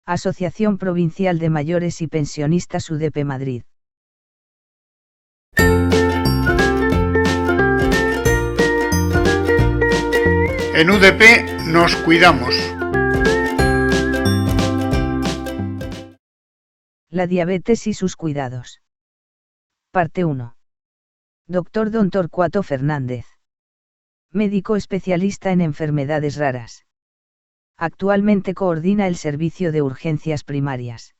Asociación Provincial de Mayores y Pensionistas UDP Madrid. En UDP nos cuidamos. La diabetes y sus cuidados. Parte 1. Dr. Don Torcuato Fernández. Médico especialista en enfermedades raras. Actualmente coordina el servicio de urgencias primarias.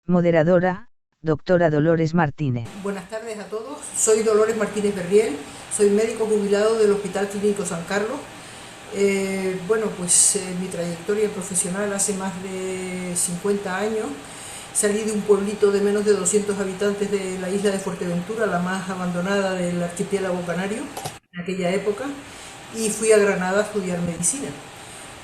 Moderadora, doctora Dolores Martínez. Buenas tardes a todos, soy Dolores Martínez Berriel, soy médico jubilado del Hospital Clínico San Carlos. Mi trayectoria profesional hace más de 50 años. Salí de un pueblito de menos de 200 habitantes de la isla de Fuerteventura, la más abandonada del archipiélago canario en aquella época, y fui a Granada a estudiar medicina.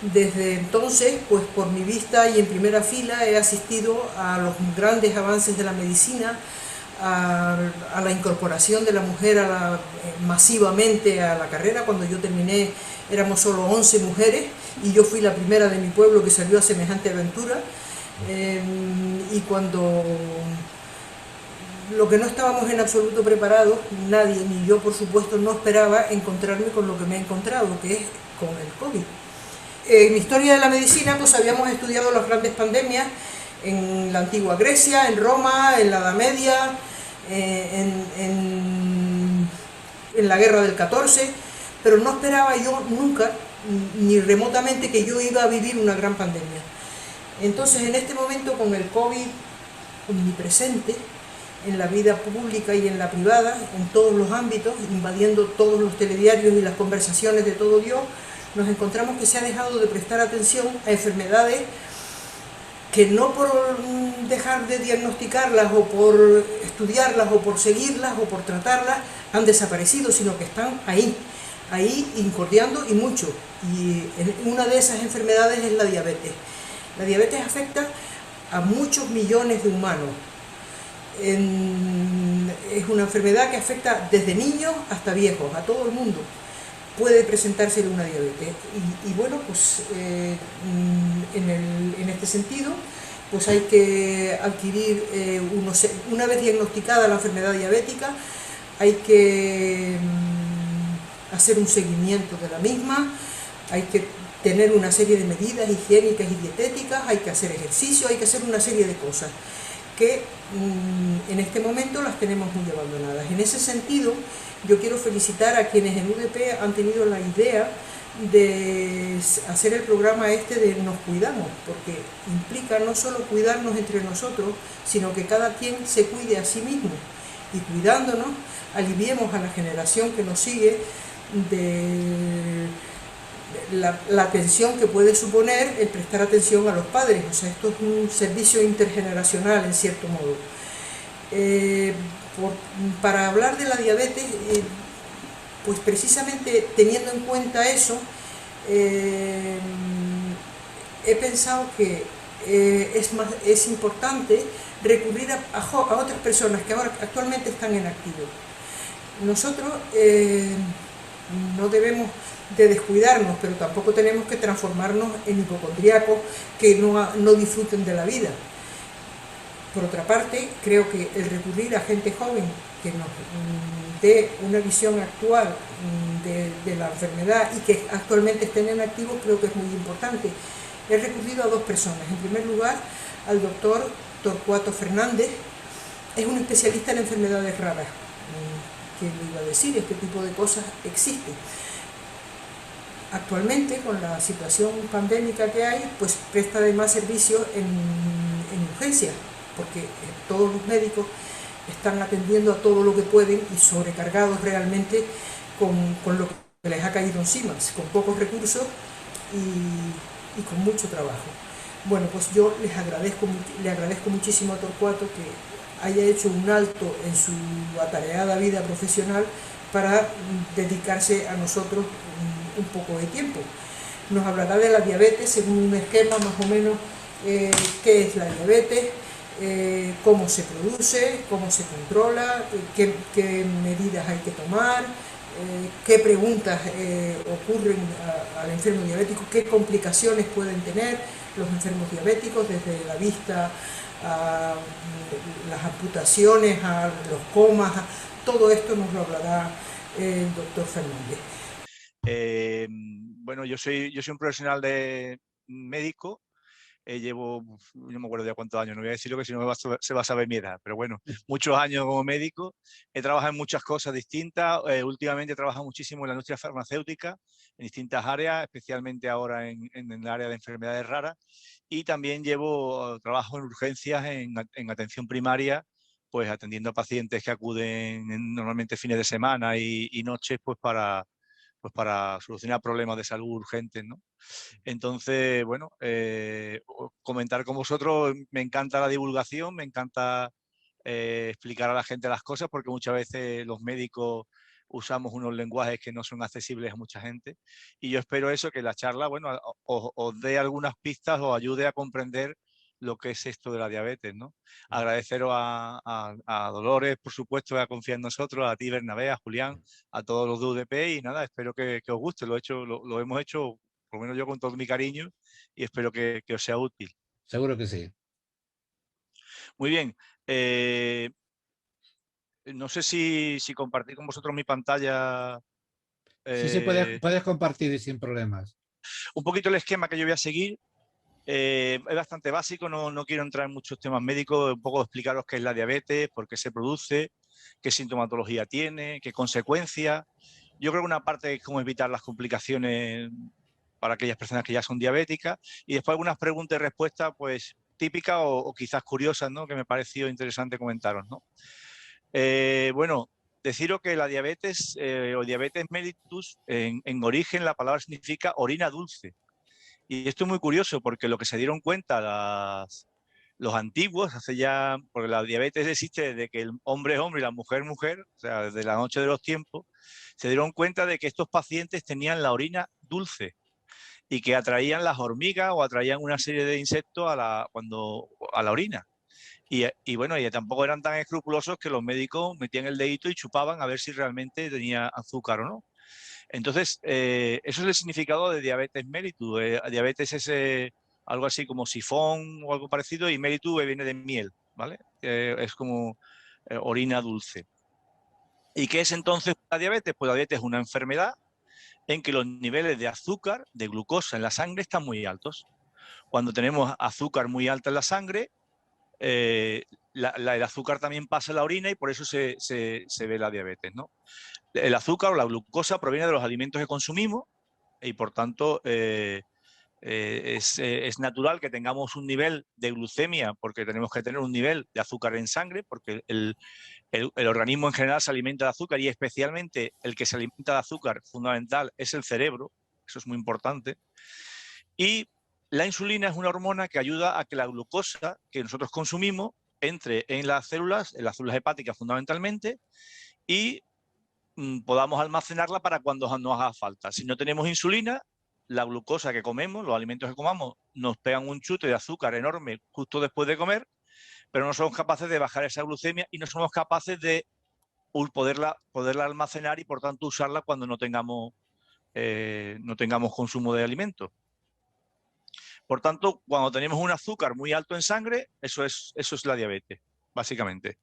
Desde entonces, pues por mi vista y en primera fila he asistido a los grandes avances de la medicina, a la incorporación de la mujer masivamente a la carrera. Cuando yo terminé éramos solo 11 mujeres y yo fui la primera de mi pueblo que salió a semejante aventura. Y cuando lo que no estábamos en absoluto preparados, nadie, ni yo por supuesto, no esperaba encontrarme con lo que me he encontrado, que es con el COVID. En historia de la medicina pues habíamos estudiado las grandes pandemias en la antigua Grecia, en Roma, en la Edad Media, en la guerra del 14, pero no esperaba yo nunca, ni remotamente, que yo iba a vivir una gran pandemia. Entonces, en este momento, con el COVID omnipresente en la vida pública y en la privada, en todos los ámbitos, invadiendo todos los telediarios y las conversaciones de todo Dios, nos encontramos que se ha dejado de prestar atención a enfermedades que no por dejar de diagnosticarlas o por estudiarlas o por seguirlas o por tratarlas han desaparecido, sino que están ahí incordiando y mucho. Y una de esas enfermedades es la diabetes. La diabetes afecta a muchos millones de humanos. Es una enfermedad que afecta desde niños hasta viejos, a todo el mundo. Puede presentarse una diabetes. En este sentido, pues hay que adquirir, una vez diagnosticada la enfermedad diabética, hay que hacer un seguimiento de la misma, hay que tener una serie de medidas higiénicas y dietéticas, hay que hacer ejercicio, hay que hacer una serie de cosas que en este momento las tenemos muy abandonadas. En ese sentido, yo quiero felicitar a quienes en UDP han tenido la idea de hacer el programa de Nos Cuidamos, porque implica no solo cuidarnos entre nosotros, sino que cada quien se cuide a sí mismo, y cuidándonos aliviemos a la generación que nos sigue de la atención que puede suponer el prestar atención a los padres. O sea, esto es un servicio intergeneracional en cierto modo. Para hablar de la diabetes, pues precisamente teniendo en cuenta eso, he pensado que es importante recurrir a otras personas que ahora actualmente están en activo. Nosotros no debemos de descuidarnos, pero tampoco tenemos que transformarnos en hipocondríacos que no disfruten de la vida. Por otra parte, creo que el recurrir a gente joven que nos dé una visión actual de la enfermedad y que actualmente estén en activo, creo que es muy importante. He recurrido a dos personas. En primer lugar, al doctor Torcuato Fernández. Es un especialista en enfermedades raras. ¿Qué le iba a decir? Este tipo de cosas existen. Actualmente, con la situación pandémica que hay, pues presta además servicios en urgencias, porque todos los médicos están atendiendo a todo lo que pueden y sobrecargados realmente con lo que les ha caído encima, con pocos recursos y con mucho trabajo. Bueno, pues yo le agradezco muchísimo a Torcuato que haya hecho un alto en su atareada vida profesional para dedicarse a nosotros un poco de tiempo. Nos hablará de la diabetes según un esquema más o menos, qué es la diabetes, cómo se produce, cómo se controla, qué medidas hay que tomar, qué preguntas ocurren al enfermo diabético, qué complicaciones pueden tener, los enfermos diabéticos, desde la vista a las amputaciones, a los comas, todo esto nos lo hablará el doctor Fernández. Bueno, yo soy un profesional de médico. Llevo, no me acuerdo de cuántos años, no voy a decirlo que si no se va a saber mi edad, pero bueno, muchos años como médico. He trabajado en muchas cosas distintas. Últimamente he trabajado muchísimo en la industria farmacéutica, en distintas áreas, especialmente ahora en el área de enfermedades raras. Y también trabajo en urgencias, en atención primaria, pues atendiendo a pacientes que acuden normalmente fines de semana y noches, pues para solucionar problemas de salud urgentes, ¿no? Entonces, bueno, comentar con vosotros, me encanta la divulgación, me encanta explicar a la gente las cosas, porque muchas veces los médicos usamos unos lenguajes que no son accesibles a mucha gente, y yo espero eso, que la charla, bueno, os dé algunas pistas o ayude a comprender lo que es esto de la diabetes, ¿no? Agradeceros a Dolores, por supuesto, que ha confiado en nosotros, a ti, Bernabé, a Julián, a todos los de UDP, y nada, espero que os guste. Lo hemos hecho, por lo menos yo, con todo mi cariño, y espero que os sea útil. Seguro que sí. Muy bien. No sé si compartir con vosotros mi pantalla. Sí, puedes compartir sin problemas. Un poquito el esquema que yo voy a seguir. Es bastante básico, no quiero entrar en muchos temas médicos, un poco explicaros qué es la diabetes, por qué se produce, qué sintomatología tiene, qué consecuencias. Yo creo que una parte es cómo evitar las complicaciones para aquellas personas que ya son diabéticas, y después algunas preguntas y respuestas pues típicas o quizás curiosas, ¿no?, que me ha parecido interesante comentaros, ¿no? Bueno, deciros que la diabetes o diabetes mellitus, en origen la palabra significa orina dulce. Y esto es muy curioso porque lo que se dieron cuenta los antiguos, porque la diabetes existe desde que el hombre es hombre y la mujer es mujer, o sea, desde la noche de los tiempos, se dieron cuenta de que estos pacientes tenían la orina dulce y que atraían las hormigas o atraían una serie de insectos a la orina. Y bueno, y tampoco eran tan escrupulosos que los médicos metían el dedito y chupaban a ver si realmente tenía azúcar o no. Entonces, eso es el significado de diabetes mellitus. Diabetes es algo así como sifón o algo parecido, y mellitus viene de miel, ¿vale? Es como orina dulce. ¿Y qué es entonces la diabetes? Pues la diabetes es una enfermedad en que los niveles de azúcar, de glucosa en la sangre están muy altos. Cuando tenemos azúcar muy alta en la sangre, el azúcar también pasa a la orina y por eso se ve la diabetes, ¿no? El azúcar o la glucosa proviene de los alimentos que consumimos y por tanto es natural que tengamos un nivel de glucemia, porque tenemos que tener un nivel de azúcar en sangre, porque el organismo en general se alimenta de azúcar, y especialmente el que se alimenta de azúcar fundamental es el cerebro. Eso es muy importante. Y la insulina es una hormona que ayuda a que la glucosa que nosotros consumimos entre en las células hepáticas fundamentalmente, y podamos almacenarla para cuando nos haga falta. Si no tenemos insulina, la glucosa que comemos, los alimentos que comamos, nos pegan un chute de azúcar enorme justo después de comer, pero no somos capaces de bajar esa glucemia y no somos capaces de poderla almacenar y por tanto usarla cuando no tengamos consumo de alimentos. Por tanto, cuando tenemos un azúcar muy alto en sangre, eso es la diabetes, básicamente.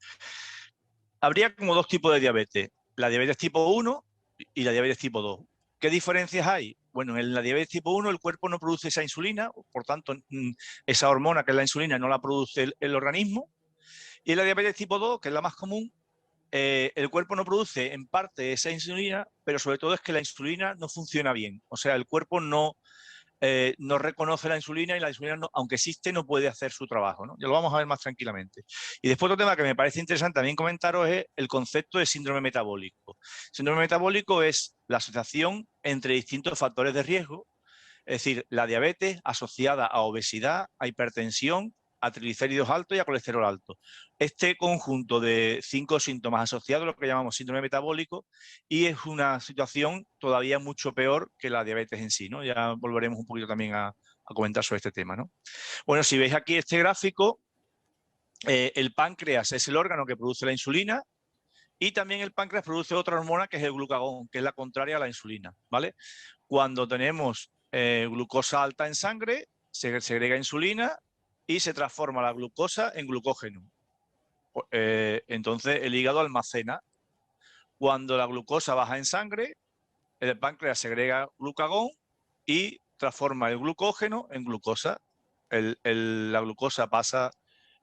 Habría como dos tipos de diabetes: la diabetes tipo 1 y la diabetes tipo 2. ¿Qué diferencias hay? Bueno, en la diabetes tipo 1 el cuerpo no produce esa insulina, por tanto, esa hormona que es la insulina no la produce el organismo. Y en la diabetes tipo 2, que es la más común, el cuerpo no produce en parte esa insulina, pero sobre todo es que la insulina no funciona bien. O sea, el cuerpo no reconoce la insulina, y la insulina, aunque existe, no puede hacer su trabajo, ¿no? Ya lo vamos a ver más tranquilamente. Y después otro tema que me parece interesante también comentaros es el concepto de síndrome metabólico. Síndrome metabólico es la asociación entre distintos factores de riesgo, es decir, la diabetes asociada a obesidad, a hipertensión, a triglicéridos altos y a colesterol alto. Este conjunto de 5 síntomas asociados a lo que llamamos síndrome metabólico, y es una situación todavía mucho peor que la diabetes en sí, ¿no? Ya volveremos un poquito también a comentar sobre este tema, ¿no? Bueno, si veis aquí este gráfico, el páncreas es el órgano que produce la insulina, y también el páncreas produce otra hormona que es el glucagón, que es la contraria a la insulina, ¿vale? Cuando tenemos glucosa alta en sangre, se segrega insulina y se transforma la glucosa en glucógeno. Entonces el hígado almacena. Cuando la glucosa baja en sangre, el páncreas segrega glucagón y transforma el glucógeno en glucosa. La glucosa pasa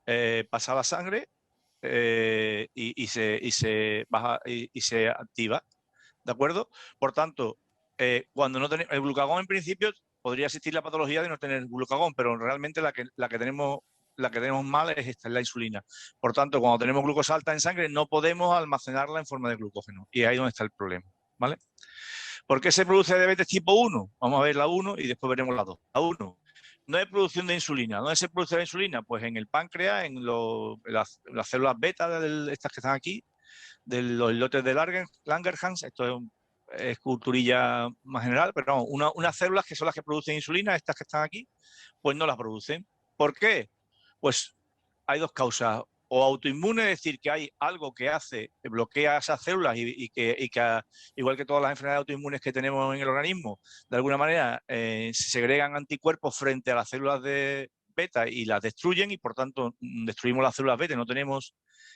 a la sangre y se baja y se activa. ¿De acuerdo? Por tanto, cuando no tenemos el glucagón, en principio podría existir la patología de no tener glucagón, pero realmente la que tenemos mal es esta, es la insulina. Por tanto, cuando tenemos glucosa alta en sangre, no podemos almacenarla en forma de glucógeno. Y ahí es donde está el problema. ¿Vale? ¿Por qué se produce diabetes tipo 1? Vamos a ver la 1 y después veremos la 2. La 1. No hay producción de insulina. ¿Dónde se produce la insulina? Pues en el páncreas, en las células beta, estas que están aquí, de los islotes de Langerhans. Esto es culturilla más general, pero no, unas células que son las que producen insulina, estas que están aquí, pues no las producen. ¿Por qué? Pues hay dos causas. O autoinmune, es decir, que hay algo que bloquea esas células y que igual que todas las enfermedades autoinmunes que tenemos en el organismo, de alguna manera se segregan anticuerpos frente a las células de beta y las destruyen y por tanto destruimos las células beta y no tenemos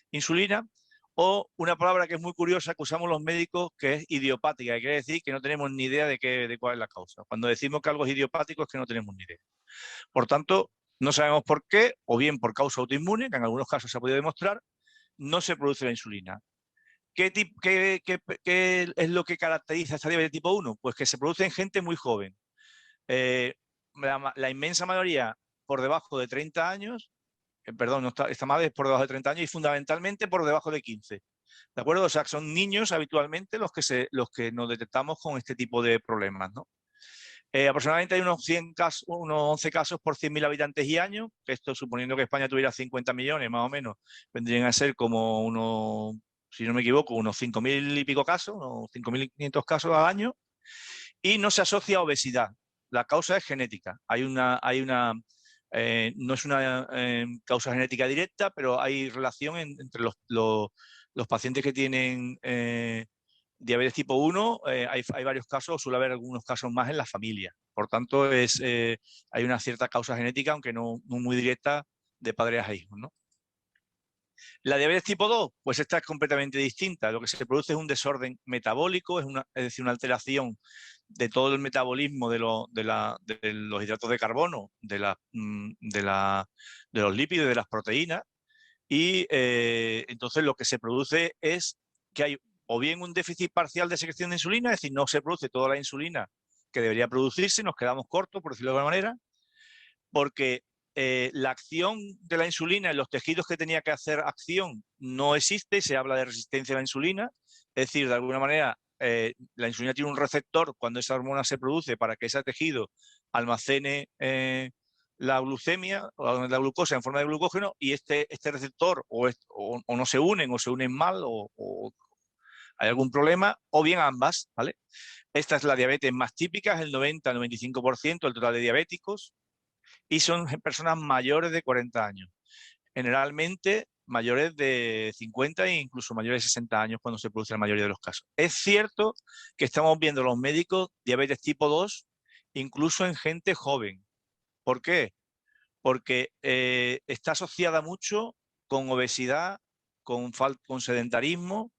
insulina. O una palabra que es muy curiosa que usamos los médicos, que es idiopática, que quiere decir que no tenemos ni idea de cuál es la causa. Cuando decimos que algo es idiopático es que no tenemos ni idea. Por tanto, no sabemos por qué, o bien por causa autoinmune, que en algunos casos se ha podido demostrar, no se produce la insulina. ¿Qué es lo que caracteriza esta diabetes tipo 1? Pues que se produce en gente muy joven. La inmensa mayoría por debajo de 30 años, perdón, esta madre es por debajo de 30 años y fundamentalmente por debajo de 15. ¿De acuerdo? O sea, son niños habitualmente los que nos detectamos con este tipo de problemas, ¿no? Aproximadamente hay unos 11 casos por 100.000 habitantes y año, que esto suponiendo que España tuviera 50 millones más o menos, vendrían a ser como unos, si no me equivoco, unos 5.000 y pico casos, unos 5.500 casos al año, y no se asocia a obesidad. La causa es genética. No es una causa genética directa, pero hay relación entre los pacientes que tienen diabetes tipo 1, hay varios casos, suele haber algunos casos más en la familia. Por tanto, hay una cierta causa genética, aunque no muy directa, de padres a hijos, ¿no? La diabetes tipo 2, pues esta es completamente distinta. Lo que se produce es un desorden metabólico, es decir, una alteración de todo el metabolismo de los hidratos de carbono, de los lípidos y de las proteínas. Y entonces lo que se produce es que hay o bien un déficit parcial de secreción de insulina, es decir, no se produce toda la insulina que debería producirse, nos quedamos cortos, por decirlo de alguna manera, porque la acción de la insulina en los tejidos que tenía que hacer acción no existe, se habla de resistencia a la insulina, es decir, de alguna manera la insulina tiene un receptor cuando esa hormona se produce para que ese tejido almacene la glucemia o la glucosa en forma de glucógeno y este receptor o no se unen o se unen mal o hay algún problema, o bien ambas, ¿vale? Esta es la diabetes más típica, es el 90-95% del total de diabéticos y son personas mayores de 40 años. Generalmente mayores de 50 e incluso mayores de 60 años cuando se produce la mayoría de los casos. Es cierto que estamos viendo los médicos diabetes tipo 2 incluso en gente joven. ¿Por qué? Porque está asociada mucho con obesidad, con sedentarismo,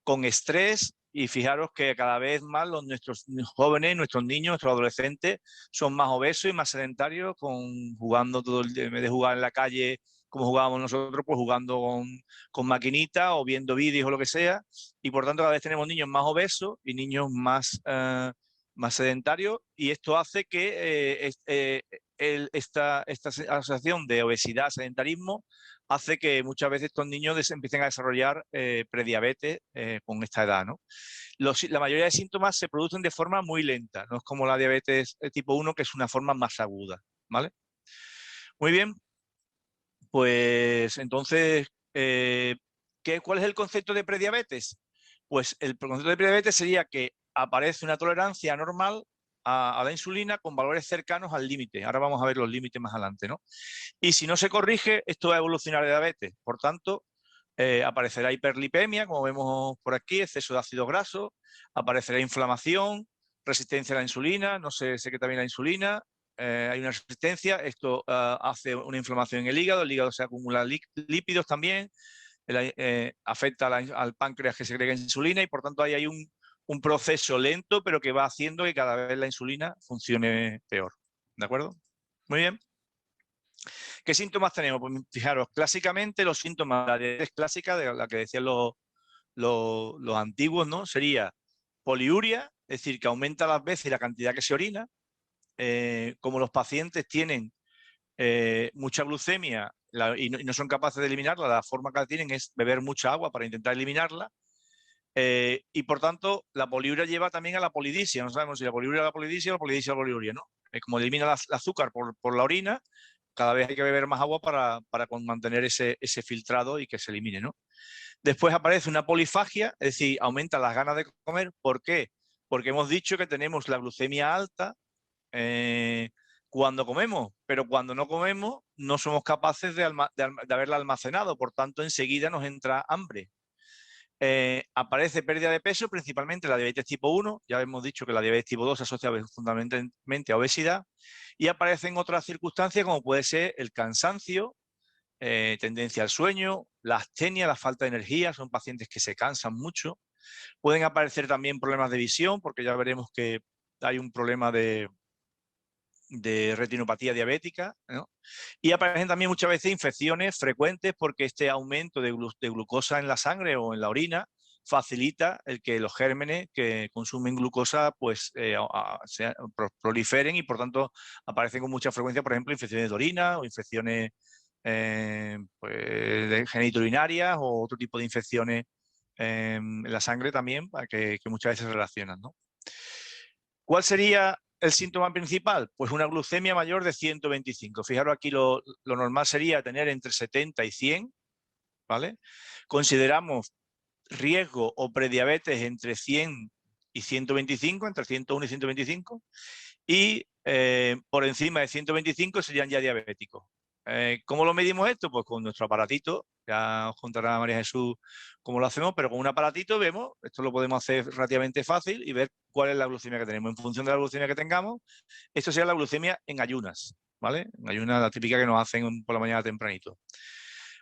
con estrés, y fijaros que cada vez más nuestros jóvenes, nuestros niños, nuestros adolescentes son más obesos y más sedentarios, jugando todo el día, en vez de jugar en la calle como jugábamos nosotros, pues jugando con maquinitas o viendo vídeos o lo que sea, y por tanto cada vez tenemos niños más obesos y niños más sedentarios, y esto hace que esta asociación de obesidad, sedentarismo, hace que muchas veces estos niños empiecen a desarrollar prediabetes con esta edad, ¿no? La mayoría de síntomas se producen de forma muy lenta, no es como la diabetes tipo 1, que es una forma más aguda, ¿vale? Muy bien, pues entonces, ¿cuál es el concepto de prediabetes? Pues el concepto de prediabetes sería que aparece una tolerancia anormal a la insulina con valores cercanos al límite. Ahora vamos a ver los límites más adelante, ¿no? Y si no se corrige, esto va a evolucionar a diabetes. Por tanto, aparecerá hiperlipemia, como vemos por aquí, exceso de ácido graso, aparecerá inflamación, resistencia a la insulina, no se secreta bien la insulina, hay una resistencia, esto hace una inflamación en el hígado se acumula lípidos también, afecta al páncreas que segrega insulina y por tanto hay un proceso lento pero que va haciendo que cada vez la insulina funcione peor. ¿De acuerdo? Muy bien. ¿Qué síntomas tenemos? Pues fijaros, clásicamente los síntomas, la diabetes clásica, de la que decían los antiguos, ¿no? Sería poliuria, es decir, que aumenta las veces y la cantidad que se orina. Como los pacientes tienen mucha glucemia y no son capaces de eliminarla, la forma que la tienen es beber mucha agua para intentar eliminarla. Y por tanto, la poliuria lleva también a la polidisia. No sabemos si la poliuria es la polidisia o la polidisia es la poliuria, ¿no? Como elimina el azúcar por la orina, cada vez hay que beber más agua para mantener ese filtrado y que se elimine, ¿no? Después aparece una polifagia, es decir, aumenta las ganas de comer. ¿Por qué? Porque hemos dicho que tenemos la glucemia alta cuando comemos, pero cuando no comemos no somos capaces de haberla almacenado, por tanto enseguida nos entra hambre. Aparece pérdida de peso, principalmente la diabetes tipo 1, ya hemos dicho que la diabetes tipo 2 se asocia fundamentalmente a obesidad, y aparecen otras circunstancias como puede ser el cansancio, tendencia al sueño, la astenia, la falta de energía, son pacientes que se cansan mucho. Pueden aparecer también problemas de visión, porque ya veremos que hay un problema de retinopatía diabética, ¿no? Y aparecen también muchas veces infecciones frecuentes porque este aumento de glucosa en la sangre o en la orina facilita el que los gérmenes que consumen glucosa pues proliferen y por tanto aparecen con mucha frecuencia, por ejemplo, infecciones de orina o infecciones pues, genitourinarias o otro tipo de infecciones en la sangre también que muchas veces se relacionan, ¿no? ¿Cuál sería el síntoma principal? Pues una glucemia mayor de 125. Fijaros aquí, lo normal sería tener entre 70 y 100, ¿vale? Consideramos riesgo o prediabetes entre 100 y 125, entre 101 y 125, y por encima de 125 serían ya diabéticos. ¿Cómo lo medimos esto? Pues con nuestro aparatito, ya os contará María Jesús cómo lo hacemos, pero con un aparatito vemos, esto lo podemos hacer relativamente fácil y ver cuál es la glucemia que tenemos. En función de la glucemia que tengamos, esto sería la glucemia en ayunas, ¿vale? En ayunas, la típica que nos hacen por la mañana tempranito.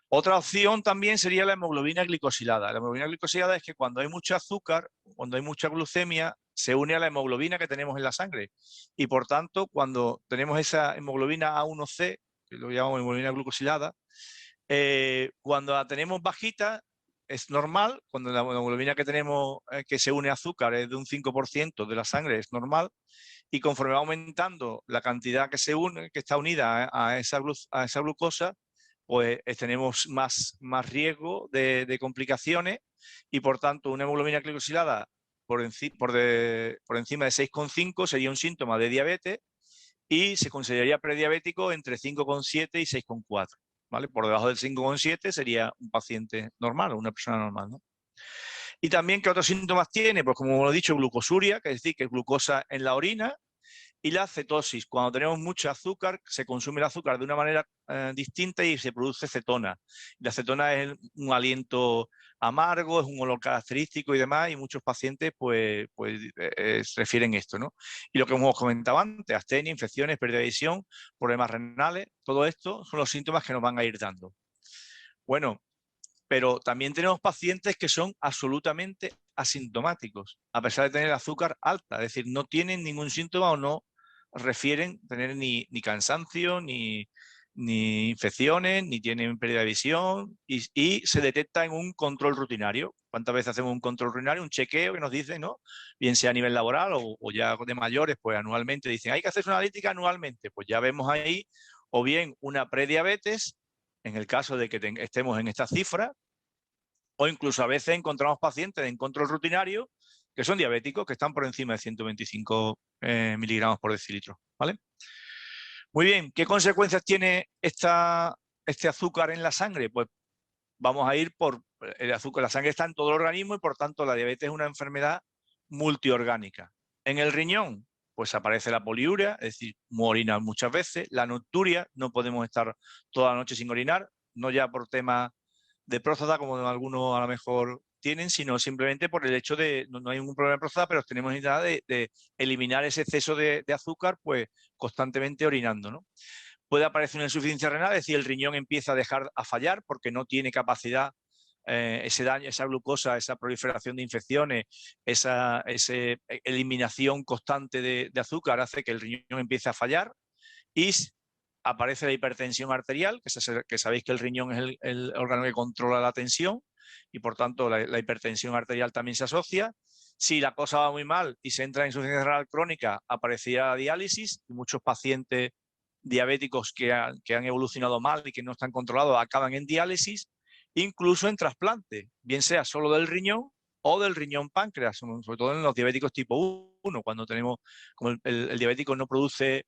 Otra opción también sería la hemoglobina glicosilada. La hemoglobina glicosilada es que cuando hay mucho azúcar, cuando hay mucha glucemia, se une a la hemoglobina que tenemos en la sangre. Y por tanto, cuando tenemos esa hemoglobina A1C, que lo llamamos hemoglobina glucosilada, cuando la tenemos bajita, es normal. Cuando la hemoglobina que tenemos que se une a azúcar es de un 5% de la sangre, es normal. Y conforme va aumentando la cantidad que se une, que está unida a esa glucosa, pues tenemos más riesgo de complicaciones y por tanto una hemoglobina glicosilada por encima de 6,5 sería un síntoma de diabetes y se consideraría prediabético entre 5,7 y 6,4. ¿Vale? Por debajo del 5,7 sería un paciente normal o una persona normal, ¿no? Y también, ¿qué otros síntomas tiene? Pues como lo he dicho, glucosuria, que es decir, que es glucosa en la orina, y la cetosis. Cuando tenemos mucho azúcar, se consume el azúcar de una manera distinta y se produce cetona. La cetona es un aliento amargo, es un olor característico y demás, y muchos pacientes pues refieren esto, ¿no? Y lo que hemos comentado antes, astenia, infecciones, pérdida de visión, problemas renales, todo esto son los síntomas que nos van a ir dando. Bueno, pero también tenemos pacientes que son absolutamente asintomáticos, a pesar de tener azúcar alta, es decir, no tienen ningún síntoma o no refieren tener ni cansancio, ni infecciones, ni tienen pérdida de visión y se detecta en un control rutinario. ¿Cuántas veces hacemos un control rutinario? Un chequeo que nos dice, ¿no? Bien sea a nivel laboral o ya de mayores, pues anualmente dicen, hay que hacer una analítica anualmente. Pues ya vemos ahí o bien una prediabetes, en el caso de que estemos en esta cifra, o incluso a veces encontramos pacientes en control rutinario que son diabéticos, que están por encima de 125 miligramos por decilitro, ¿vale? Muy bien, ¿qué consecuencias tiene este azúcar en la sangre? Pues vamos a ir por el azúcar. La sangre está en todo el organismo y por tanto la diabetes es una enfermedad multiorgánica. En el riñón, pues aparece la poliuria, es decir, orinar muchas veces, la nocturia, no podemos estar toda la noche sin orinar, no ya por temas de próstata, como algunos a lo mejor tienen, sino simplemente por el hecho de, no hay ningún problema de próstata, pero tenemos necesidad de eliminar ese exceso de azúcar, pues constantemente orinando, ¿no? Puede aparecer una insuficiencia renal, es decir, el riñón empieza a dejar a fallar porque no tiene capacidad, ese daño, esa glucosa, esa proliferación de infecciones, esa eliminación constante de azúcar hace que el riñón empiece a fallar y aparece la hipertensión arterial, que sabéis que el riñón es el órgano que controla la tensión y por tanto la hipertensión arterial también se asocia. Si la cosa va muy mal y se entra en insuficiencia renal crónica, aparecería la diálisis y muchos pacientes diabéticos que han evolucionado mal y que no están controlados acaban en diálisis, incluso en trasplante, bien sea solo del riñón o del riñón páncreas, sobre todo en los diabéticos tipo 1, cuando tenemos, como el diabético no produce,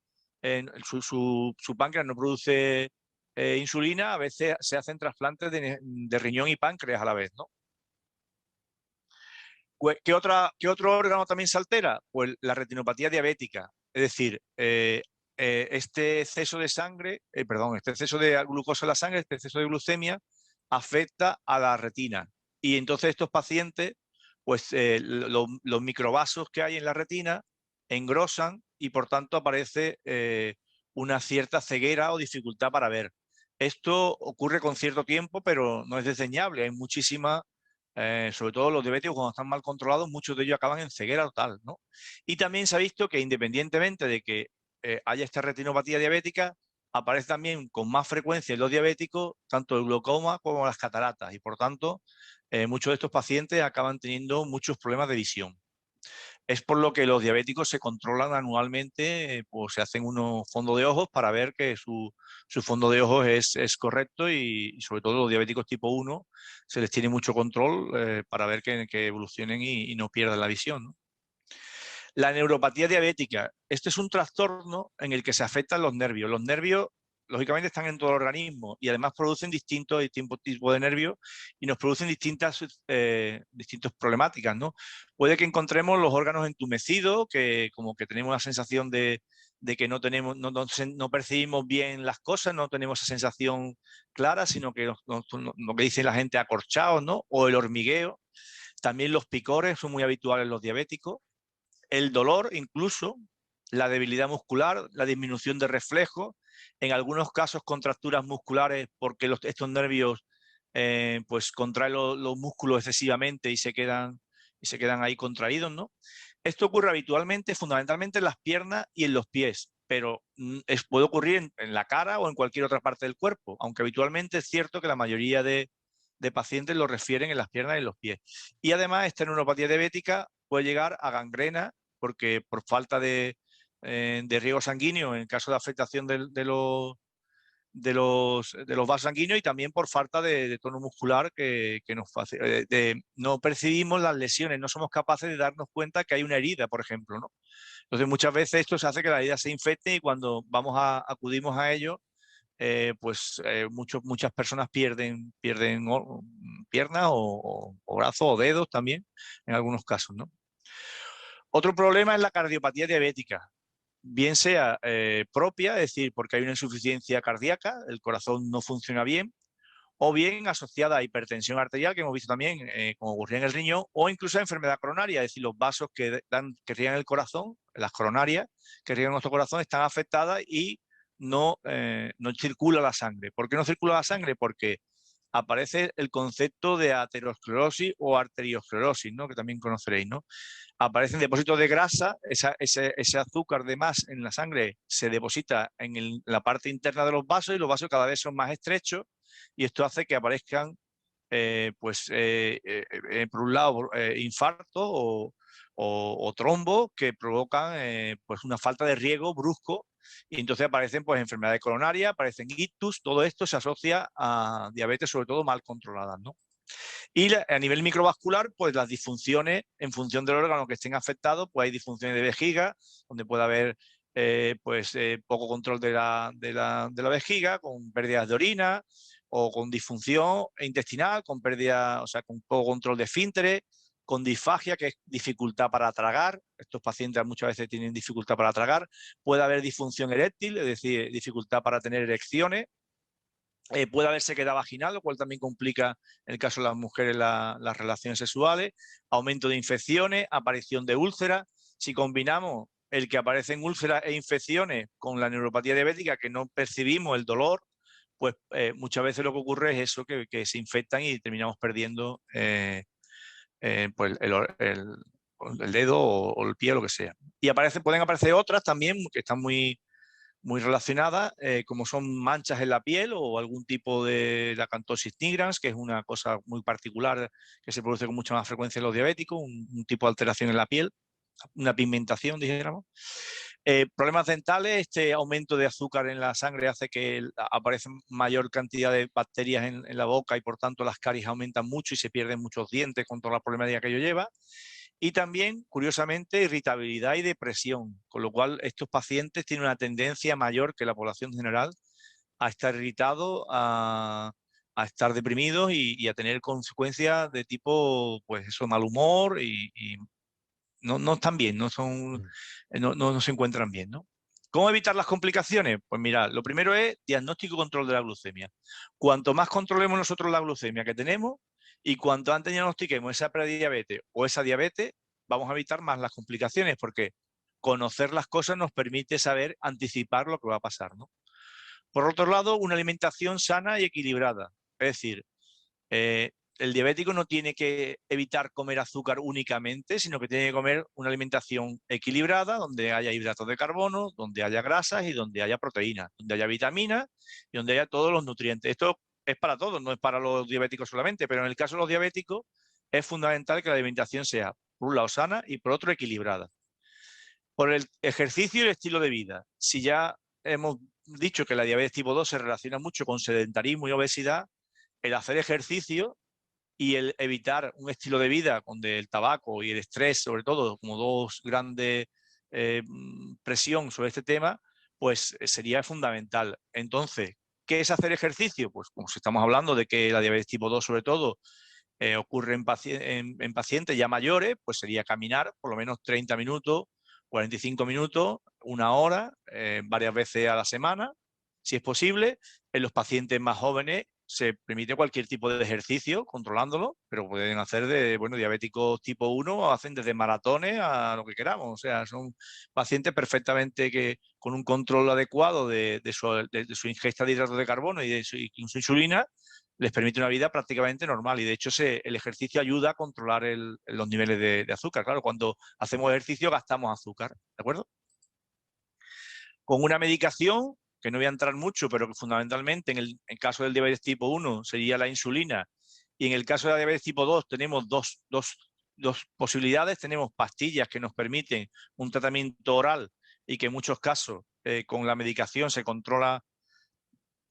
su páncreas no produce insulina, a veces se hacen trasplantes de riñón y páncreas a la vez, ¿no? ¿Qué otro órgano también se altera? Pues la retinopatía diabética, es decir, este exceso de sangre, este exceso de glucosa en la sangre, este exceso de glucemia, afecta a la retina. Y entonces estos pacientes, pues los microvasos que hay en la retina engrosan y por tanto aparece una cierta ceguera o dificultad para ver. Esto ocurre con cierto tiempo, pero no es desdeñable. Hay muchísimas, sobre todo los diabéticos cuando están mal controlados, muchos de ellos acaban en ceguera total, ¿no? Y también se ha visto que independientemente de que haya esta retinopatía diabética, aparece también con más frecuencia en los diabéticos tanto el glaucoma como las cataratas y por tanto muchos de estos pacientes acaban teniendo muchos problemas de visión. Es por lo que los diabéticos se controlan anualmente, pues se hacen unos fondos de ojos para ver que su fondo de ojos es correcto y sobre todo los diabéticos tipo 1 se les tiene mucho control para ver que evolucionen y no pierdan la visión, ¿no? La neuropatía diabética. Este es un trastorno en el que se afectan los nervios. Los nervios, lógicamente, están en todo el organismo y además producen distintos tipos de nervios y nos producen distintas problemáticas, ¿no? Puede que encontremos los órganos entumecidos, que como que tenemos la sensación de que no percibimos bien las cosas, no tenemos esa sensación clara, sino que lo que dice la gente, acorchados, ¿no? O el hormigueo. También los picores son muy habituales en los diabéticos. El dolor, incluso la debilidad muscular, la disminución de reflejos, en algunos casos contracturas musculares porque estos nervios pues contraen los músculos excesivamente y se quedan ahí contraídos, ¿no? Esto ocurre habitualmente, fundamentalmente en las piernas y en los pies, pero puede ocurrir en la cara o en cualquier otra parte del cuerpo, aunque habitualmente es cierto que la mayoría de pacientes lo refieren en las piernas y en los pies. Y además esta neuropatía diabética puede llegar a gangrena porque por falta de riego sanguíneo en caso de afectación de los vasos sanguíneos y también por falta de tono muscular que nos no percibimos las lesiones, no somos capaces de darnos cuenta que hay una herida, por ejemplo, ¿no? Entonces muchas veces esto se hace que la herida se infecte y cuando acudimos a ello, muchas personas pierden piernas o brazos o dedos también en algunos casos, ¿no? Otro problema es la cardiopatía diabética, bien sea propia, es decir, porque hay una insuficiencia cardíaca, el corazón no funciona bien, o bien asociada a hipertensión arterial, que hemos visto también, como ocurría en el riñón, o incluso a enfermedad coronaria, es decir, los vasos que riegan el corazón, las coronarias, que riegan nuestro corazón, están afectadas y no circula la sangre. ¿Por qué no circula la sangre? Porque aparece el concepto de aterosclerosis o arteriosclerosis, ¿no? Que también conoceréis, ¿no? Aparecen depósitos de grasa, ese azúcar de más en la sangre se deposita en la parte interna de los vasos y los vasos cada vez son más estrechos y esto hace que aparezcan, por un lado, infartos o trombos que provocan pues una falta de riego brusco y entonces aparecen pues enfermedades coronarias, aparecen ictus, todo esto se asocia a diabetes sobre todo mal controladas, ¿no? Y a nivel microvascular, pues las disfunciones, en función del órgano que estén afectados, pues hay disfunciones de vejiga, donde puede haber poco control de la vejiga, con pérdidas de orina, o con disfunción intestinal, con pérdida, o sea, con poco control de esfínteres, con disfagia, que es dificultad para tragar. Estos pacientes muchas veces tienen dificultad para tragar. Puede haber disfunción eréctil, es decir, dificultad para tener erecciones. Puede haber sequedad vaginal, lo cual también complica, en el caso de las mujeres, las relaciones sexuales, aumento de infecciones, aparición de úlceras. Si combinamos el que aparecen úlceras e infecciones con la neuropatía diabética, que no percibimos el dolor, pues muchas veces lo que ocurre es eso, que se infectan y terminamos perdiendo pues el dedo o el pie o lo que sea. Y pueden aparecer otras también que están muy relacionadas, como son manchas en la piel o algún tipo de acantosis nigrans, que es una cosa muy particular que se produce con mucha más frecuencia en los diabéticos, un tipo de alteración en la piel, una pigmentación, dijéramos. Problemas dentales, este aumento de azúcar en la sangre hace que aparece mayor cantidad de bacterias en la boca y por tanto las caries aumentan mucho y se pierden muchos dientes con toda la problemática que ello lleva. Y también, curiosamente, irritabilidad y depresión, con lo cual estos pacientes tienen una tendencia mayor que la población general a estar irritados, a estar deprimidos y a tener consecuencias de tipo, pues eso, mal humor y no están bien, no se encuentran bien, ¿no? ¿Cómo evitar las complicaciones? Pues mira, lo primero es diagnóstico y control de la glucemia. Cuanto más controlemos nosotros la glucemia que tenemos y cuanto antes diagnostiquemos esa prediabetes o esa diabetes, vamos a evitar más las complicaciones porque conocer las cosas nos permite saber anticipar lo que va a pasar, ¿no? Por otro lado, una alimentación sana y equilibrada. Es decir, el diabético no tiene que evitar comer azúcar únicamente, sino que tiene que comer una alimentación equilibrada, donde haya hidratos de carbono, donde haya grasas y donde haya proteínas, donde haya vitaminas y donde haya todos los nutrientes. Esto es para todos, no es para los diabéticos solamente, pero en el caso de los diabéticos es fundamental que la alimentación sea, por un lado, sana y por otro, equilibrada. Por el ejercicio y el estilo de vida. Si ya hemos dicho que la diabetes tipo 2 se relaciona mucho con sedentarismo y obesidad, el hacer ejercicio y el evitar un estilo de vida donde el tabaco y el estrés, sobre todo, como dos grandes presión sobre este tema, pues sería fundamental. Entonces, ¿qué es hacer ejercicio? Pues como si estamos hablando de que la diabetes tipo 2, sobre todo, ocurre en pacientes ya mayores, pues sería caminar por lo menos 30 minutos, 45 minutos, una hora, varias veces a la semana, si es posible. En los pacientes más jóvenes se permite cualquier tipo de ejercicio controlándolo, pero pueden hacer diabéticos tipo 1, hacen desde maratones a lo que queramos. O sea, son pacientes perfectamente que con un control adecuado de su ingesta de hidratos de carbono y de su insulina, les permite una vida prácticamente normal. Y de hecho el ejercicio ayuda a controlar los niveles de azúcar. Claro, cuando hacemos ejercicio gastamos azúcar, ¿de acuerdo? Con una medicación, que no voy a entrar mucho, pero que fundamentalmente en el caso del diabetes tipo 1 sería la insulina, y en el caso de la diabetes tipo 2 tenemos dos posibilidades. Tenemos pastillas que nos permiten un tratamiento oral y que en muchos casos con la medicación se controla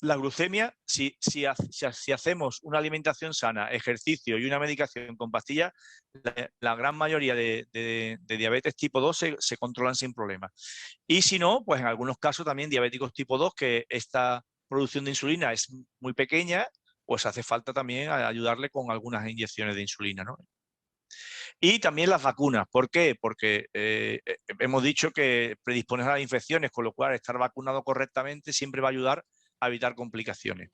la glucemia. Si hacemos una alimentación sana, ejercicio y una medicación con pastillas, la gran mayoría de diabetes tipo 2 se controlan sin problema. Y si no, pues en algunos casos también diabéticos tipo 2, que esta producción de insulina es muy pequeña, pues hace falta también ayudarle con algunas inyecciones de insulina, ¿no? Y también las vacunas. ¿Por qué? Porque hemos dicho que predispones a las infecciones, con lo cual estar vacunado correctamente siempre va a ayudar a evitar complicaciones.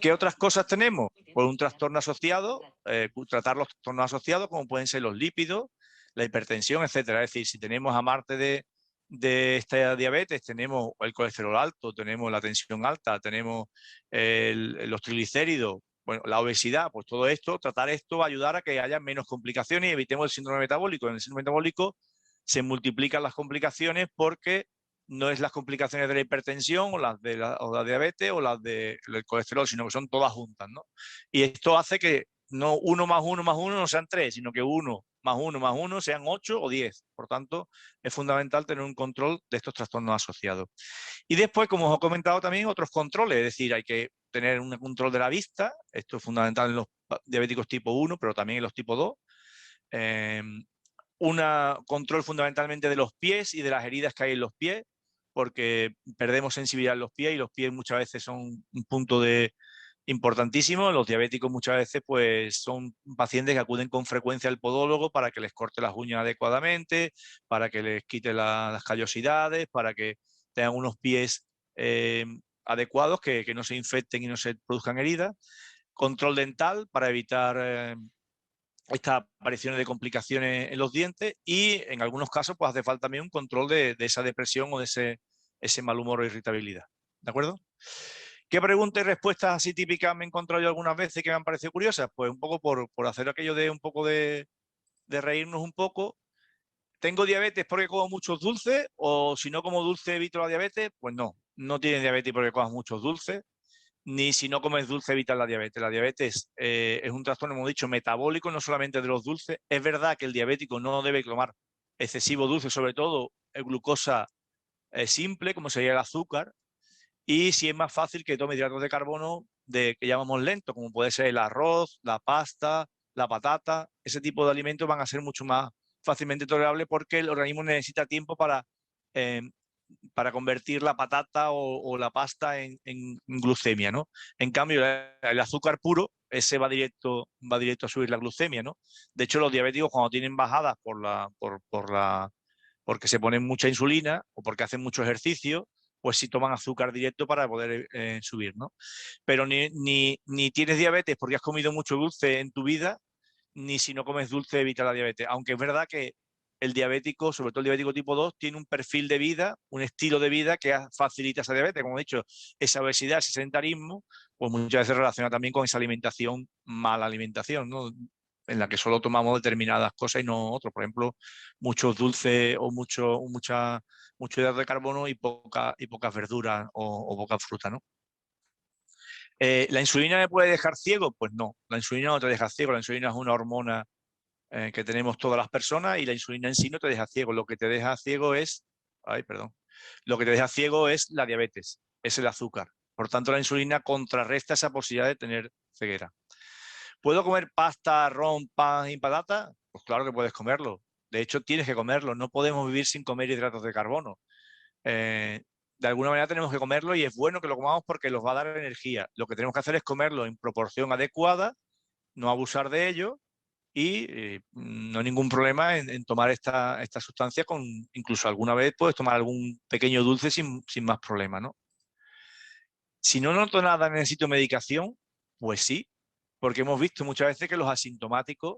¿Qué otras cosas tenemos? Pues un trastorno asociado, tratar los trastornos asociados, como pueden ser los lípidos, la hipertensión, etcétera. Es decir, si tenemos aparte de esta diabetes, tenemos el colesterol alto, tenemos la tensión alta, tenemos los triglicéridos, bueno, la obesidad, pues todo esto, tratar esto va a ayudar a que haya menos complicaciones y evitemos el síndrome metabólico. En el síndrome metabólico se multiplican las complicaciones porque no es las complicaciones de la hipertensión o las de la diabetes o las del colesterol, sino que son todas juntas, ¿no? Y esto hace que no 1 más 1 más 1 no sean 3, sino que 1 más 1 más 1 sean 8 o 10. Por tanto, es fundamental tener un control de estos trastornos asociados. Y después, como os he comentado también, otros controles, es decir, hay que tener un control de la vista. Esto es fundamental en los diabéticos tipo 1, pero también en los tipo 2. Un control fundamentalmente de los pies y de las heridas que hay en los pies, porque perdemos sensibilidad en los pies y los pies muchas veces son un punto importantísimo. Los diabéticos muchas veces pues son pacientes que acuden con frecuencia al podólogo para que les corte las uñas adecuadamente, para que les quite las callosidades, para que tengan unos pies adecuados, que no se infecten y no se produzcan heridas. Control dental para evitar estas apariciones de complicaciones en los dientes, y en algunos casos pues hace falta también un control de esa depresión o de ese mal humor o irritabilidad. ¿De acuerdo? ¿Qué preguntas y respuestas así típicas me he encontrado yo algunas veces que me han parecido curiosas? Pues un poco por hacer aquello de un poco de reírnos un poco. ¿Tengo diabetes porque como muchos dulces? ¿O si no como dulce evito la diabetes? Pues no, no tienes diabetes porque comas muchos dulces, ni si no comes dulce evitas la diabetes. La diabetes es un trastorno, hemos dicho, metabólico, no solamente de los dulces. Es verdad que el diabético no debe tomar excesivo dulce, sobre todo glucosa simple, como sería el azúcar, y si es más fácil que tome hidratos de carbono que llamamos lentos, como puede ser el arroz, la pasta, la patata. Ese tipo de alimentos van a ser mucho más fácilmente tolerables porque el organismo necesita tiempo eh, para convertir la patata o la pasta en glucemia, ¿no? En cambio, el azúcar puro, ese va directo a subir la glucemia, ¿no? De hecho, los diabéticos cuando tienen bajadas porque se ponen mucha insulina o porque hacen mucho ejercicio, pues sí toman azúcar directo para poder subir, ¿no? Pero ni tienes diabetes porque has comido mucho dulce en tu vida, ni si no comes dulce evita la diabetes. Aunque es verdad que el diabético, sobre todo el diabético tipo 2, tiene un perfil de vida, un estilo de vida que facilita esa diabetes. Como he dicho, esa obesidad, ese sedentarismo, pues muchas veces relaciona también con esa alimentación, mala alimentación, ¿no? En la que solo tomamos determinadas cosas y no otras. Por ejemplo, muchos dulces o mucho hidrato de carbono y pocas verduras o poca fruta, ¿no? ¿La insulina me puede dejar ciego? Pues no, la insulina no te deja ciego. La insulina es una hormona que tenemos todas las personas y la insulina en sí no te deja ciego. Lo que te deja ciego es, lo que te deja ciego es la diabetes, es el azúcar. Por tanto, la insulina contrarresta esa posibilidad de tener ceguera. ¿Puedo comer pasta, arroz, pan y patata? Pues claro que puedes comerlo. De hecho, tienes que comerlo. No podemos vivir sin comer hidratos de carbono. De alguna manera tenemos que comerlo y es bueno que lo comamos porque nos va a dar energía. Lo que tenemos que hacer es comerlo en proporción adecuada, no abusar de ello y no hay ningún problema en tomar esta sustancia. Incluso alguna vez puedes tomar algún pequeño dulce sin más problema, ¿no? Si no noto nada, necesito medicación, pues sí, porque hemos visto muchas veces que los asintomáticos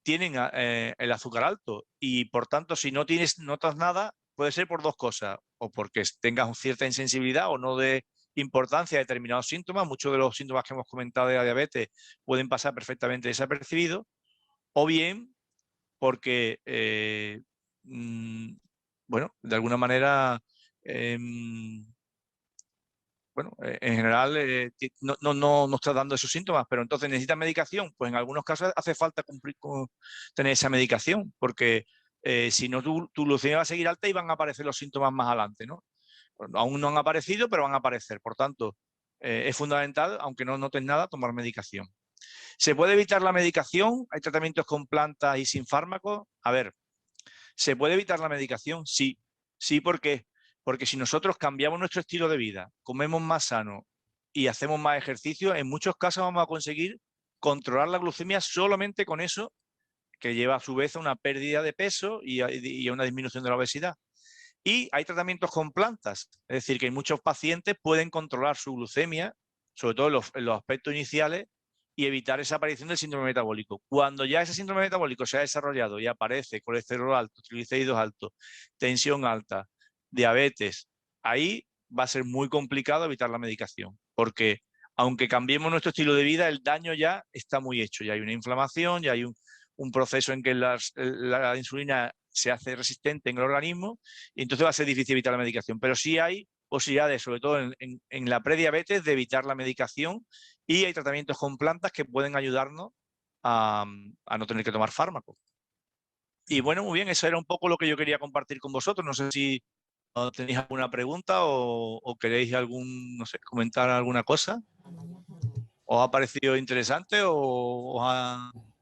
tienen el azúcar alto y por tanto si no notas nada puede ser por dos cosas, o porque tengas cierta insensibilidad o no de importancia a determinados síntomas. Muchos de los síntomas que hemos comentado de la diabetes pueden pasar perfectamente desapercibidos, o bien porque bueno, de alguna manera bueno, en general no está dando esos síntomas, pero entonces necesita medicación. Pues en algunos casos hace falta tener esa medicación, porque si no, tu glucemia va a seguir alta y van a aparecer los síntomas más adelante, ¿no? Bueno, aún no han aparecido, pero van a aparecer. Por tanto, es fundamental, aunque no notes nada, tomar medicación. ¿Se puede evitar la medicación? ¿Hay tratamientos con plantas y sin fármacos? A ver, ¿se puede evitar la medicación? Sí. Sí, ¿por qué? Porque si nosotros cambiamos nuestro estilo de vida, comemos más sano y hacemos más ejercicio, en muchos casos vamos a conseguir controlar la glucemia solamente con eso, que lleva a su vez a una pérdida de peso y a una disminución de la obesidad. Y hay tratamientos con plantas, es decir, que muchos pacientes pueden controlar su glucemia, sobre todo en los aspectos iniciales, y evitar esa aparición del síndrome metabólico. Cuando ya ese síndrome metabólico se ha desarrollado y aparece colesterol alto, triglicéridos altos, tensión alta, diabetes, ahí va a ser muy complicado evitar la medicación, porque aunque cambiemos nuestro estilo de vida, el daño ya está muy hecho. Ya hay una inflamación, ya hay un proceso en que la insulina se hace resistente en el organismo y entonces va a ser difícil evitar la medicación. Pero sí hay posibilidades, sobre todo en la prediabetes, de evitar la medicación, y hay tratamientos con plantas que pueden ayudarnos a no tener que tomar fármacos. Y bueno, muy bien, eso era un poco lo que yo quería compartir con vosotros. No sé si tenéis alguna pregunta o queréis no sé, comentar alguna cosa. ¿Os ha parecido interesante o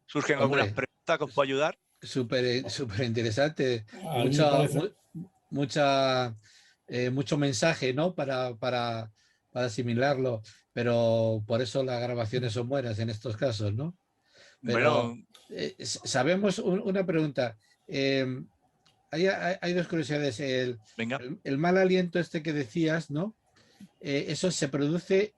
surgen algunas preguntas que os puedo ayudar? Súper interesante. A mí me parece... Mucho mensaje, ¿no? Para asimilarlo, pero por eso las grabaciones son buenas en estos casos, ¿no? Pero bueno, sabemos una pregunta. Hay dos curiosidades. El mal aliento este que decías, ¿no? ¿eso se produce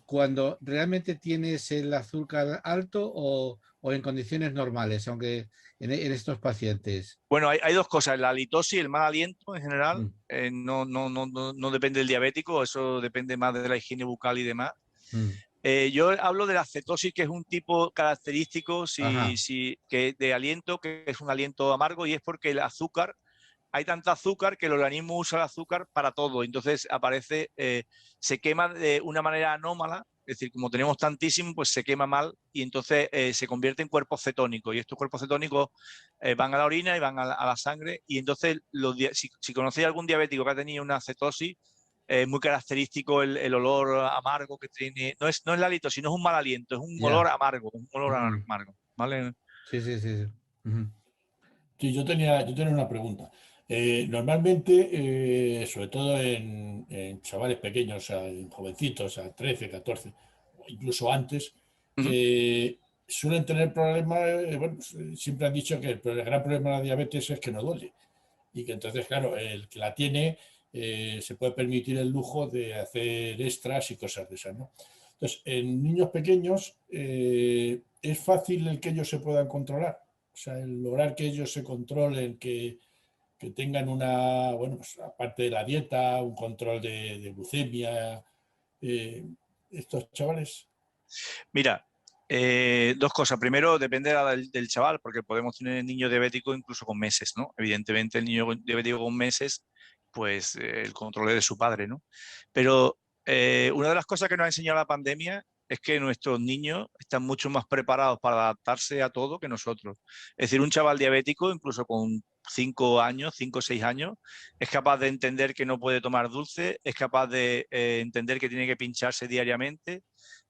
cuando realmente tienes el azúcar alto o en condiciones normales, aunque en estos pacientes? Bueno, hay dos cosas, la halitosis, el mal aliento en general, Mm, no depende del diabético, eso depende más de la higiene bucal y demás. mm. Yo hablo de la cetosis, que es un tipo característico Ajá. que de aliento, que es un aliento amargo, y es porque el azúcar, hay tanta azúcar que el organismo usa el azúcar para todo. Entonces aparece, se quema de una manera anómala, es decir, como tenemos tantísimo, pues se quema mal y entonces se convierte en cuerpos cetónicos. Y estos cuerpos cetónicos van a la orina y van a la sangre. Y entonces, si conocéis algún diabético que ha tenido una cetosis, muy característico el olor amargo que tiene. No es la halitosis, no es un mal aliento, es un olor Ya. amargo, un olor Mm. amargo, ¿vale? Sí, sí, sí, sí. Ujú. Sí, yo tenía una pregunta. Normalmente, sobre todo en chavales pequeños, o sea, en jovencitos, a 13, 14, o incluso antes, Ujú. suelen tener problemas. Bueno, pues, siempre han dicho que el gran problema de la diabetes es que no duele. Y que entonces, claro, el que la tiene se puede permitir el lujo de hacer extras y cosas de esas, ¿no? Entonces, en niños pequeños es fácil el que ellos se puedan controlar. O sea, el lograr que ellos se controlen, que tengan una, bueno, pues aparte de la dieta, un control de glucemia, eh, estos chavales. Mira, dos cosas. Primero, depende del chaval, porque podemos tener niños diabéticos incluso con meses, ¿no? Evidentemente, el niño diabético con meses, pues el control es de su padre, ¿no? Pero una de las cosas que nos ha enseñado la pandemia es que nuestros niños están mucho más preparados para adaptarse a todo que nosotros. Es decir, un chaval diabético, incluso con 5 años, 5 o 6 años, es capaz de entender que no puede tomar dulce, es capaz de entender que tiene que pincharse diariamente,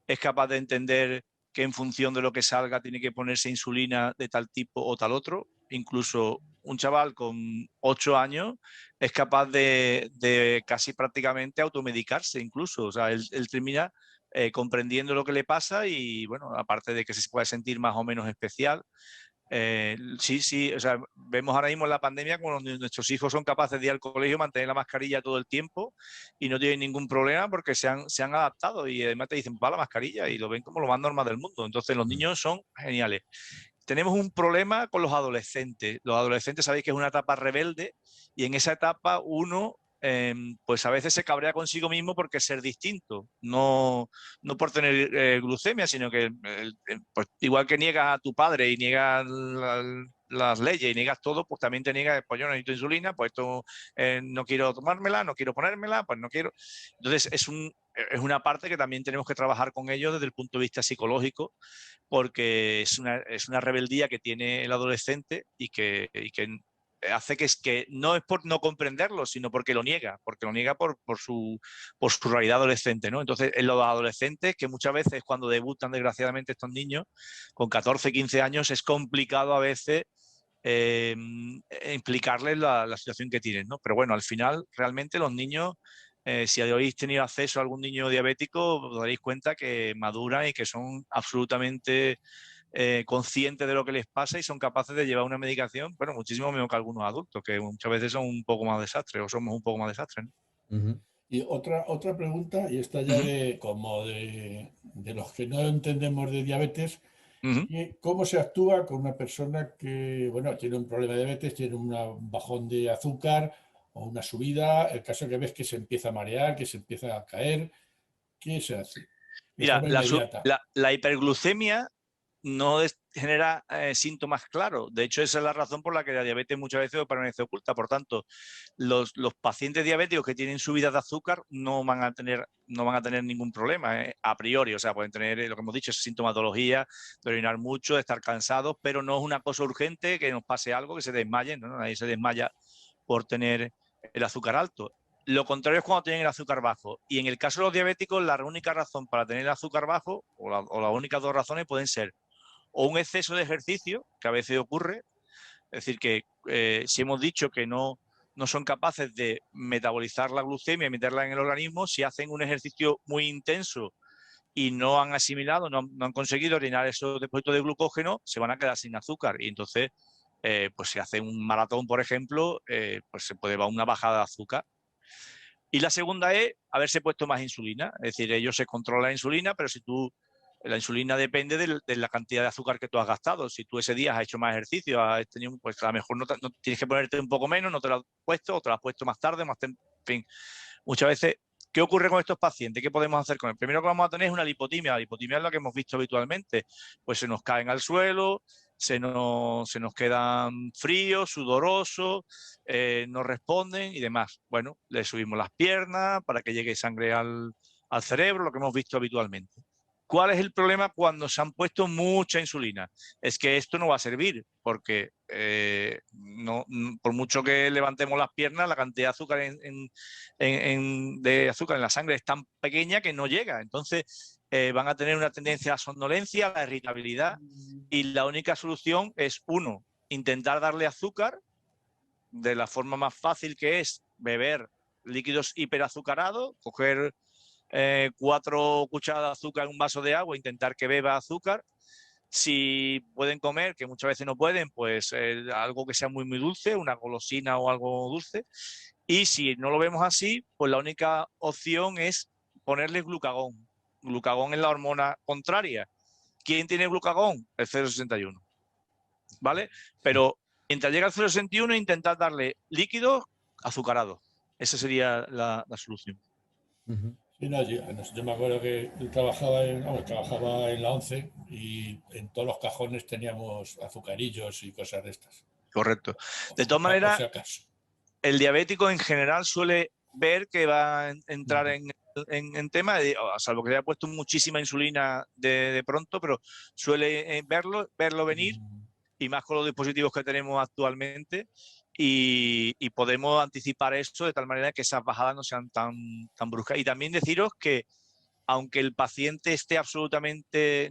es capaz de entender que en función de lo que salga tiene que ponerse insulina de tal tipo o tal otro. Incluso un chaval con 8 años es capaz de casi prácticamente automedicarse incluso. O sea, él termina comprendiendo lo que le pasa y, bueno, aparte de que se puede sentir más o menos especial, sí, sí, o sea, vemos ahora mismo en la pandemia cuando nuestros hijos son capaces de ir al colegio, mantener la mascarilla todo el tiempo y no tienen ningún problema porque se han adaptado y además te dicen, va la mascarilla y lo ven como lo más normal del mundo. Entonces los niños son geniales. Tenemos un problema con los adolescentes. Los adolescentes sabéis que es una etapa rebelde y en esa etapa uno pues a veces se cabrea consigo mismo porque ser distinto, no por tener glucemia, sino que pues, igual que niegas a tu padre y niegas las leyes y niegas todo, pues también te niegas, pues yo no necesito insulina, pues esto no quiero tomármela, no quiero ponérmela, pues no quiero. Entonces es una parte que también tenemos que trabajar con ellos desde el punto de vista psicológico, porque es una rebeldía que tiene el adolescente y que hace que no es por no comprenderlo, sino porque lo niega por su realidad adolescente, ¿no? Entonces, en los adolescentes, que muchas veces cuando debutan desgraciadamente estos niños, con 14, 15 años, es complicado a veces implicarles la situación que tienen, ¿no? Pero bueno, al final, realmente los niños, si habéis tenido acceso a algún niño diabético, os daréis cuenta que maduran y que son absolutamente conscientes de lo que les pasa y son capaces de llevar una medicación, bueno, muchísimo mejor que algunos adultos, que muchas veces son un poco más desastres o somos un poco más desastres, ¿no? Ujú. Y otra pregunta, y esta ya Ujú, de los que no entendemos de diabetes. ujú. ¿Cómo se actúa con una persona que, bueno, tiene un problema de diabetes, tiene un bajón de azúcar o una subida? El caso que ves que se empieza a marear, que se empieza a caer, ¿qué se hace de Mira, forma inmediata? la hiperglucemia no genera síntomas claros. De hecho, esa es la razón por la que la diabetes muchas veces permanece oculta. Por tanto, los pacientes diabéticos que tienen subidas de azúcar no van a tener ningún problema a priori. O sea, pueden tener, lo que hemos dicho, sintomatología de orinar mucho, de estar cansados, pero no es una cosa urgente que nos pase algo, que se desmayen, ¿no? Nadie se desmaya por tener el azúcar alto. Lo contrario es cuando tienen el azúcar bajo. Y en el caso de los diabéticos, la única razón para tener el azúcar bajo, o las únicas dos razones, pueden ser o un exceso de ejercicio, que a veces ocurre, es decir, que si hemos dicho que no son capaces de metabolizar la glucemia y meterla en el organismo, si hacen un ejercicio muy intenso y no han asimilado, no han conseguido orinar esos depósitos de glucógeno, se van a quedar sin azúcar. Y entonces, pues si hacen un maratón, por ejemplo, pues se puede dar una bajada de azúcar. Y la segunda es haberse puesto más insulina. Es decir, ellos se controla la insulina, pero si la insulina depende de la cantidad de azúcar que tú has gastado. Si tú ese día has hecho más ejercicio, has tenido, pues a lo mejor no tienes que ponerte un poco menos, no te lo has puesto, o te lo has puesto más tarde, en fin. Muchas veces, ¿qué ocurre con estos pacientes? ¿Qué podemos hacer con él? Primero que vamos a tener es una lipotimia. La lipotimia es lo que hemos visto habitualmente. Pues se nos caen al suelo, se nos quedan fríos, sudorosos, no responden y demás. Bueno, le subimos las piernas para que llegue sangre al cerebro, lo que hemos visto habitualmente. ¿Cuál es el problema cuando se han puesto mucha insulina? Es que esto no va a servir porque por mucho que levantemos las piernas, la cantidad de azúcar de azúcar en la sangre es tan pequeña que no llega. Entonces van a tener una tendencia a la somnolencia, a la irritabilidad, y la única solución es, uno, intentar darle azúcar de la forma más fácil, que es beber líquidos hiperazucarados, coger 4 cucharadas de azúcar en un vaso de agua, intentar que beba azúcar. Si pueden comer, que muchas veces no pueden, pues algo que sea muy dulce, una golosina o algo dulce. Y si no lo vemos así, pues la única opción es ponerle glucagón. Glucagón es la hormona contraria. ¿Quién tiene glucagón? El 0,61. ¿Vale? Pero mientras llega al 0,61, intentar darle líquidos azucarados. Esa sería la solución. Sí, no, yo me acuerdo que trabajaba en la ONCE y en todos los cajones teníamos azucarillos y cosas de estas. Correcto. De todas maneras, el diabético en general suele ver que va a entrar en tema, salvo que le haya puesto muchísima insulina de pronto, pero suele verlo venir, y más con los dispositivos que tenemos actualmente. Y podemos anticipar eso de tal manera que esas bajadas no sean tan bruscas. Y también deciros que, aunque el paciente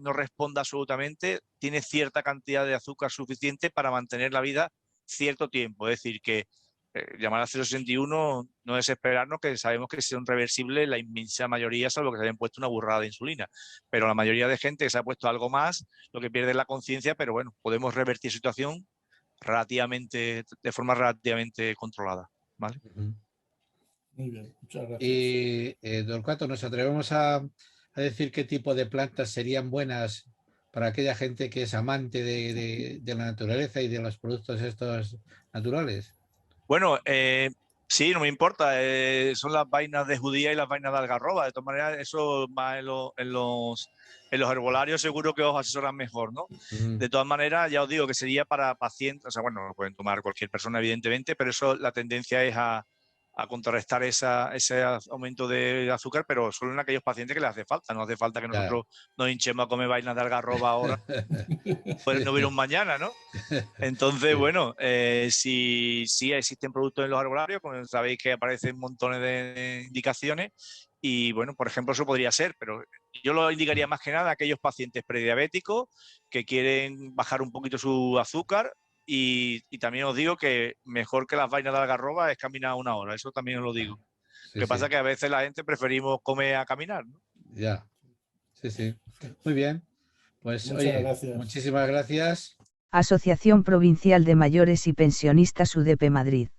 no responda absolutamente, tiene cierta cantidad de azúcar suficiente para mantener la vida cierto tiempo. Es decir, que llamar a 0,61 no es esperarnos, que sabemos que son reversibles la inmensa mayoría, salvo que se hayan puesto una burrada de insulina. Pero la mayoría de gente que se ha puesto algo más, lo que pierde es la conciencia, pero bueno, podemos revertir situación de forma relativamente controlada, ¿vale? Muy bien, muchas gracias. Y Torcuato, ¿nos atrevemos a decir qué tipo de plantas serían buenas para aquella gente que es amante de la naturaleza y de los productos estos naturales? Bueno, sí, no me importa. Son las vainas de judía y las vainas de algarroba. De todas maneras, eso más en los herbolarios seguro que os asesoran mejor, ¿no? De todas maneras, ya os digo que sería para pacientes, o sea, bueno, lo pueden tomar cualquier persona, evidentemente, pero eso, la tendencia es a contrarrestar ese aumento de azúcar, pero solo en aquellos pacientes que les hace falta. No hace falta que nosotros nos hinchemos a comer vainas de algarroba ahora, pues no hubiera un mañana, ¿no? Entonces, bueno, sí existen productos en los herbolarios, como sabéis que aparecen montones de indicaciones, y bueno, por ejemplo, eso podría ser, pero yo lo indicaría más que nada a aquellos pacientes prediabéticos que quieren bajar un poquito su azúcar. Y también os digo que mejor que las vainas de algarroba es caminar 1 hora, eso también os lo digo. Lo que pasa es que a veces la gente preferimos comer a caminar, ¿no? Ya, sí. Muy bien. Pues gracias. Muchísimas gracias. Asociación Provincial de Mayores y Pensionistas UDP Madrid.